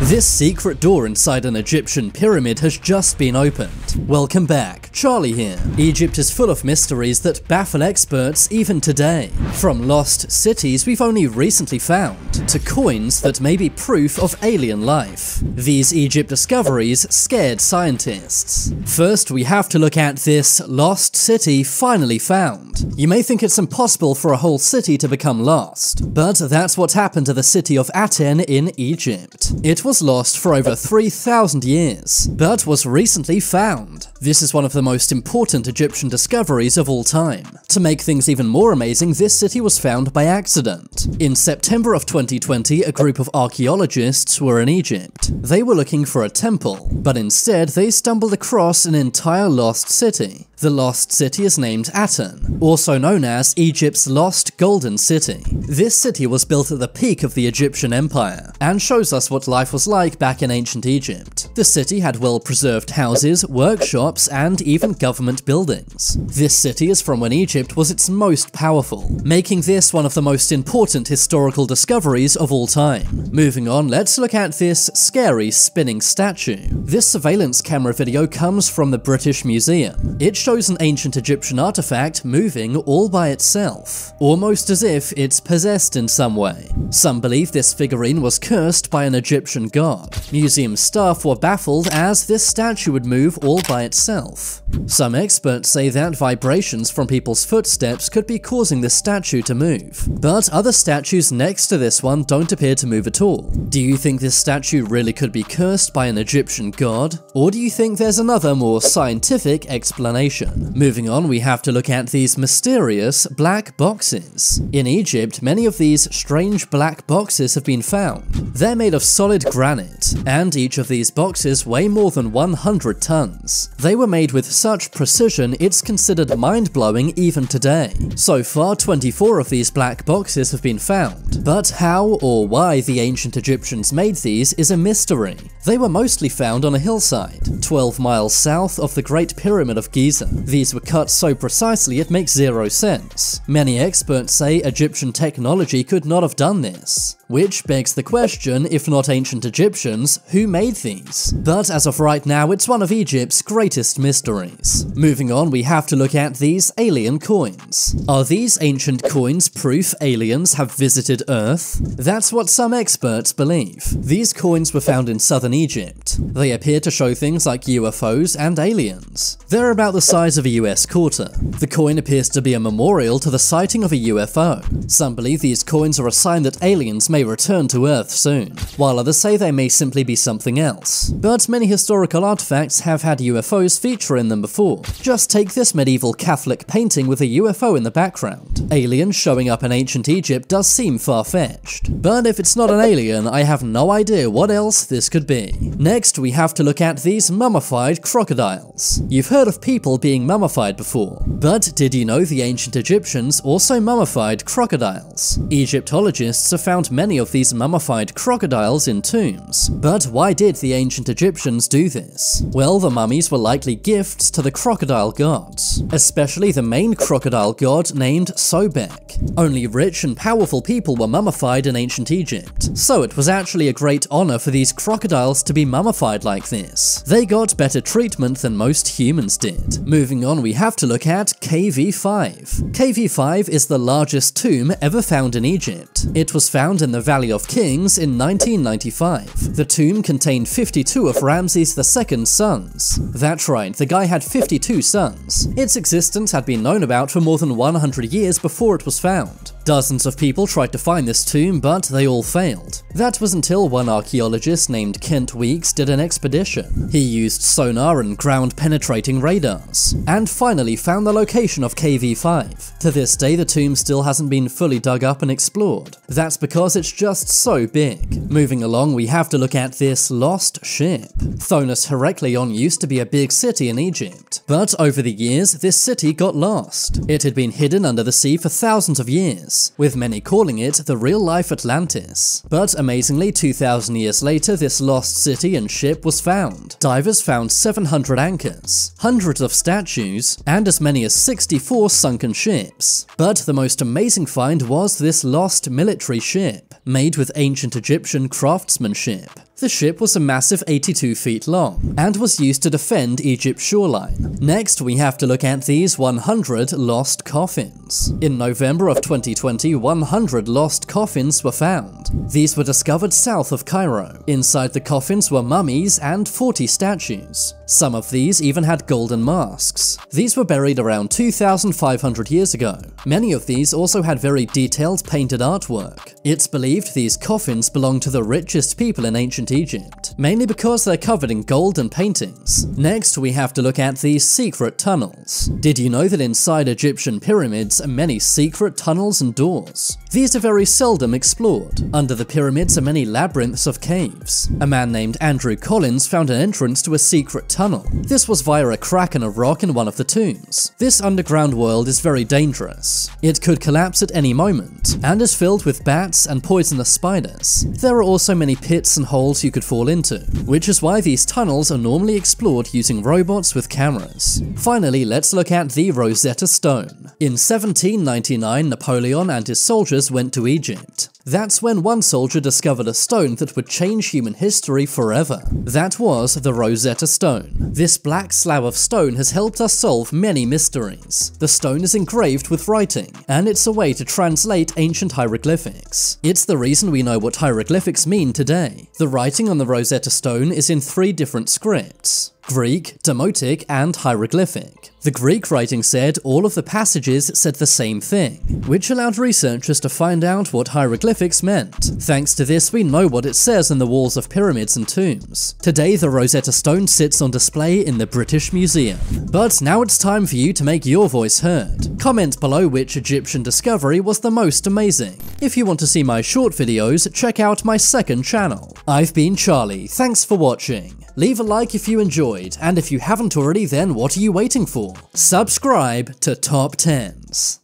This secret door inside an Egyptian pyramid has just been opened. Welcome back, Charlie here. Egypt is full of mysteries that baffle experts even today. From lost cities we've only recently found, to coins that may be proof of alien life. These Egypt discoveries scared scientists. First, we have to look at this lost city finally found. You may think it's impossible for a whole city to become lost, but that's what happened to the city of Aten in Egypt. It was lost for over 3,000 years, but was recently found. This is one of the most important Egyptian discoveries of all time. To make things even more amazing, this city was found by accident. In September of 2020, a group of archaeologists were in Egypt. They were looking for a temple, but instead they stumbled across an entire lost city. The lost city is named Aten, also known as Egypt's Lost Golden City. This city was built at the peak of the Egyptian Empire, and shows us what life was like back in ancient Egypt. The city had well-preserved houses, workshops, and even government buildings. This city is from when Egypt was its most powerful, making this one of the most important historical discoveries of all time. Moving on, let's look at this scary spinning statue. This surveillance camera video comes from the British Museum. It shows an ancient Egyptian artifact moving all by itself, almost as if it's possessed in some way. Some believe this figurine was cursed by an Egyptian god. Museum staff were baffled as this statue would move all by itself. Some experts say that vibrations from people's footsteps could be causing this statue to move, but other statues next to this one don't appear to move at all. Do you think this statue really could be cursed by an Egyptian god? Or do you think there's another more scientific explanation? Moving on, we have to look at these mysterious black boxes. In Egypt, many of these strange black boxes have been found. They're made of solid granite, and each of these boxes weigh more than 100 tons. They were made with such precision it's considered mind-blowing even today. So far, 24 of these black boxes have been found, but how or why the ancient Egyptians made these is a mystery. They were mostly found on a hillside, 12 miles south of the Great Pyramid of Giza. These were cut so precisely it makes zero sense. Many experts say Egyptian technology could not have done this, which begs the question, if not ancient Egyptians, who made these? But as of right now, it's one of Egypt's greatest mysteries. Moving on, we have to look at these alien coins. Are these ancient coins proof aliens have visited Earth? That's what some experts believe. These coins were found in southern Egypt. They appear to show things like UFOs and aliens. They're about the size of a US quarter. The coin appears to be a memorial to the sighting of a UFO. Some believe these coins are a sign that aliens may return to Earth soon, while others say they may simply be something else. But many historical artifacts have had UFOs feature in them before. Just take this medieval Catholic painting with a UFO in the background. Aliens showing up in ancient Egypt does seem far-fetched, but if it's not an alien, I have no idea what else this could be. Next, we have to look at these mummified crocodiles. You've heard of people being mummified before, but did you know the ancient Egyptians also mummified crocodiles? Egyptologists have found many of these mummified crocodiles in tombs. But why did the ancient Egyptians do this? Well, the mummies were likely gifts to the crocodile gods, especially the main crocodile god named Sobek. Only rich and powerful people were mummified in ancient Egypt, so it was actually a great honor for these crocodiles to be mummified like this. They got better treatment than most humans did. Moving on, we have to look at KV5. KV5 is the largest tomb ever found in Egypt. It was found in the Valley of Kings in 1995. The tomb contained 52 of Ramses II's sons. That's right, the guy had 52 sons. Its existence had been known about for more than 100 years before it was found. Dozens of people tried to find this tomb, but they all failed. That was until one archaeologist named Kent Weeks did an expedition. He used sonar and ground-penetrating radars, and finally found the location of KV5. To this day, the tomb still hasn't been fully dug up and explored. That's because it's just so big. Moving along, we have to look at this lost ship. Thonos Heraklion used to be a big city in Egypt, but over the years, this city got lost. It had been hidden under the sea for thousands of years, with many calling it the real-life Atlantis. But amazingly, 2,000 years later, this lost city and ship was found. Divers found 700 anchors, hundreds of statues, and as many as 64 sunken ships. But the most amazing find was this lost military ship, made with ancient Egyptian craftsmanship. The ship was a massive 82 feet long and was used to defend Egypt's shoreline. Next, we have to look at these 100 lost coffins. In November of 2020, 100 lost coffins were found. These were discovered south of Cairo. Inside the coffins were mummies and 40 statues. Some of these even had golden masks. These were buried around 2,500 years ago. Many of these also had very detailed painted artwork. It's believed these coffins belong to the richest people in ancient Egypt, mainly because they're covered in gold and paintings. Next, we have to look at these secret tunnels. Did you know that inside Egyptian pyramids are many secret tunnels and doors? These are very seldom explored. Under the pyramids are many labyrinths of caves. A man named Andrew Collins found an entrance to a secret tunnel. This was via a crack in a rock in one of the tombs. This underground world is very dangerous. It could collapse at any moment, and is filled with bats and poisonous spiders. There are also many pits and holes you could fall into, which is why these tunnels are normally explored using robots with cameras. Finally, let's look at the Rosetta Stone. In 1799, Napoleon and his soldiers went to Egypt. That's when one soldier discovered a stone that would change human history forever. That was the Rosetta Stone. This black slab of stone has helped us solve many mysteries. The stone is engraved with writing, and it's a way to translate ancient hieroglyphics. It's the reason we know what hieroglyphics mean today. The writing on the Rosetta Stone is in 3 different scripts: Greek, Demotic, and hieroglyphic. The Greek writing said all of the passages said the same thing, which allowed researchers to find out what hieroglyphics meant. Thanks to this, we know what it says in the walls of pyramids and tombs. Today, the Rosetta Stone sits on display in the British Museum. But now it's time for you to make your voice heard. Comment below which Egyptian discovery was the most amazing. If you want to see my short videos, check out my second channel. I've been Charlie, thanks for watching. Leave a like if you enjoyed, and if you haven't already, then what are you waiting for? Subscribe to Top 10s.